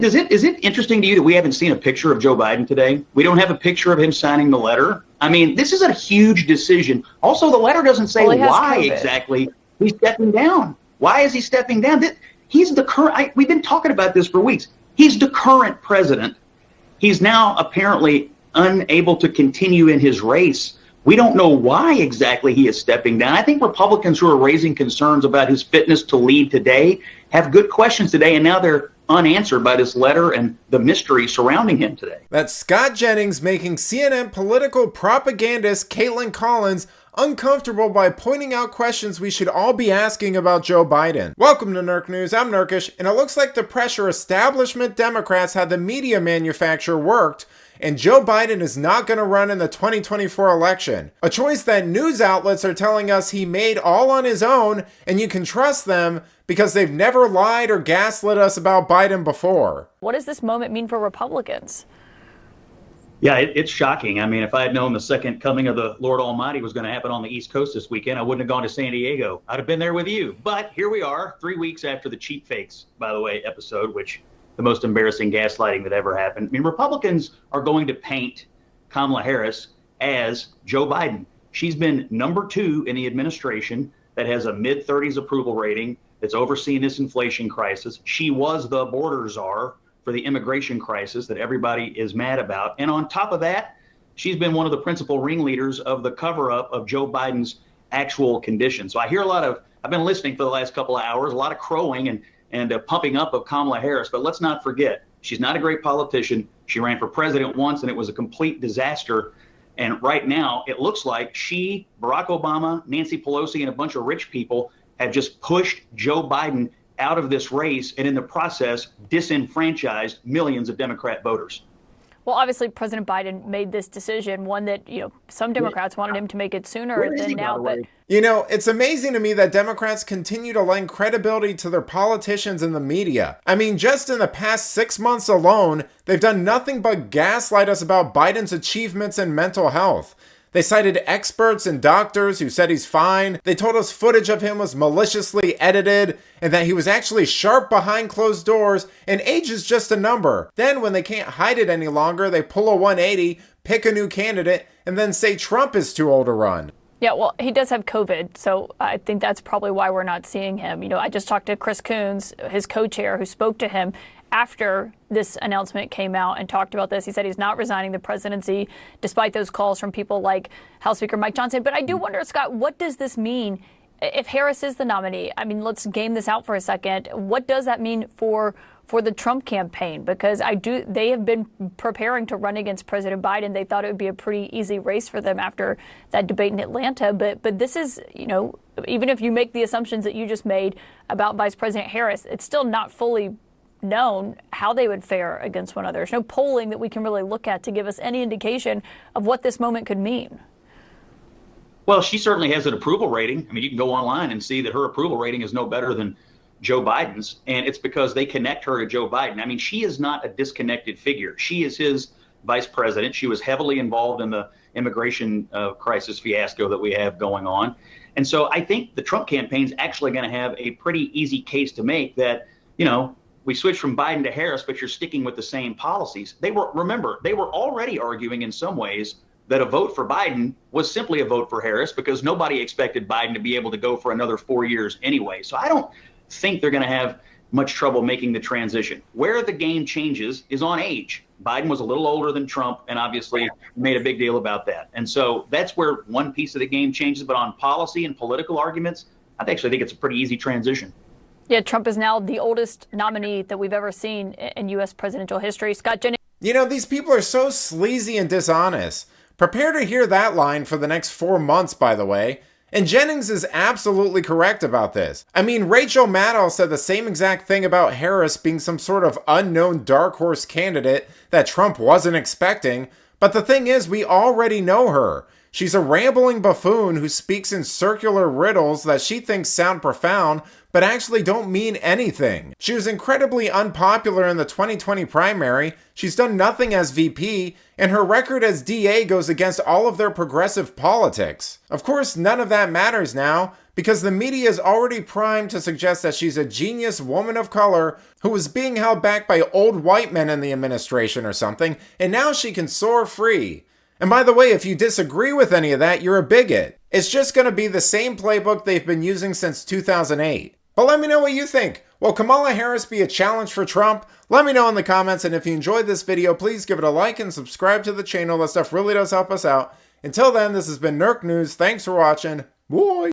Is it interesting to you that we haven't seen a picture of Joe Biden today? We don't have a picture of him signing the letter. I mean, this is a huge decision. Also, the letter doesn't say why exactly he's stepping down. Why is he stepping down? He's the current. We've been talking about this for weeks. He's the current president. He's now apparently unable to continue in his race. We don't know why exactly he is stepping down. I think Republicans who are raising concerns about his fitness to lead today have good questions today, and now they're unanswered by this letter and the mystery surrounding him today. That's Scott Jennings making CNN political propagandist Caitlin Collins uncomfortable by pointing out questions we should all be asking about Joe Biden. Welcome to Nerk News, I'm Nerkish, and it looks like the pressure establishment Democrats had the media manufacture worked, and Joe Biden is not going to run in the 2024 election. A choice that news outlets are telling us he made all on his own, and you can trust them because they've never lied or gaslit us about Biden before. What does this moment mean for Republicans? Yeah, it's shocking. I mean, if I had known the second coming of the Lord Almighty was going to happen on the East Coast this weekend, I wouldn't have gone to San Diego. I'd have been there with you. But here we are, 3 weeks after the Cheap Fakes, by the way, episode, which the most embarrassing gaslighting that ever happened. I mean, Republicans are going to paint Kamala Harris as Joe Biden. She's been number 2 in the administration that has a mid-30s approval rating that's overseeing this inflation crisis. She was the border czar for the immigration crisis that everybody is mad about. And on top of that, she's been one of the principal ringleaders of the cover-up of Joe Biden's actual condition. So I hear I've been listening for the last couple of hours, a lot of crowing and pumping up of Kamala Harris. But let's not forget, she's not a great politician. She ran for president once, and it was a complete disaster. And right now, it looks like she, Barack Obama, Nancy Pelosi, and a bunch of rich people have just pushed Joe Biden out of this race and in the process disenfranchised millions of Democrat voters. Well, obviously, President Biden made this decision, one that, some Democrats wanted him to make it sooner than now. But it's amazing to me that Democrats continue to lend credibility to their politicians and the media. I mean, just in the past 6 months alone, they've done nothing but gaslight us about Biden's achievements in mental health. They cited experts and doctors who said he's fine. They told us footage of him was maliciously edited and that he was actually sharp behind closed doors, and age is just a number. Then when they can't hide it any longer, they pull a 180, pick a new candidate, and then say Trump is too old to run. Yeah, well, he does have COVID, so I think that's probably why we're not seeing him. I just talked to Chris Coons, his co-chair, who spoke to him after this announcement came out and talked about this. He said he's not resigning the presidency, despite those calls from people like House Speaker Mike Johnson. But I do wonder, Scott, what does this mean if Harris is the nominee? I mean, let's game this out for a second. What does that mean for the Trump campaign? Because they have been preparing to run against President Biden. They thought it would be a pretty easy race for them after that debate in Atlanta. But this is, even if you make the assumptions that you just made about Vice President Harris, it's still not fully known how they would fare against one another. There's no polling that we can really look at to give us any indication of what this moment could mean. Well, she certainly has an approval rating. I mean, you can go online and see that her approval rating is no better than Joe Biden's, and it's because they connect her to Joe Biden. I mean, she is not a disconnected figure. She is his vice president. She was heavily involved in the immigration crisis fiasco that we have going on. And so I think the Trump campaign is actually going to have a pretty easy case to make that, we switched from Biden to Harris, but you're sticking with the same policies. They were already arguing in some ways that a vote for Biden was simply a vote for Harris because nobody expected Biden to be able to go for another 4 years anyway. So I don't think they're going to have much trouble making the transition. Where the game changes is on age. Biden was a little older than Trump and obviously made a big deal about that. And so that's where one piece of the game changes. But on policy and political arguments, I actually think it's a pretty easy transition. Yeah, Trump is now the oldest nominee that we've ever seen in U.S. presidential history. Scott Jennings. These people are so sleazy and dishonest. Prepare to hear that line for the next 4 months, by the way. And Jennings is absolutely correct about this. I mean, Rachel Maddow said the same exact thing about Harris being some sort of unknown dark horse candidate that Trump wasn't expecting. But the thing is, we already know her. She's a rambling buffoon who speaks in circular riddles that she thinks sound profound, but actually don't mean anything. She was incredibly unpopular in the 2020 primary, she's done nothing as VP, and her record as DA goes against all of their progressive politics. Of course, none of that matters now, because the media is already primed to suggest that she's a genius woman of color who was being held back by old white men in the administration or something, and now she can soar free. And by the way, if you disagree with any of that, you're a bigot. It's just going to be the same playbook they've been using since 2008. But let me know what you think. Will Kamala Harris be a challenge for Trump? Let me know in the comments, and if you enjoyed this video, please give it a like and subscribe to the channel. That stuff really does help us out. Until then, this has been Nerk News. Thanks for watching. Bye!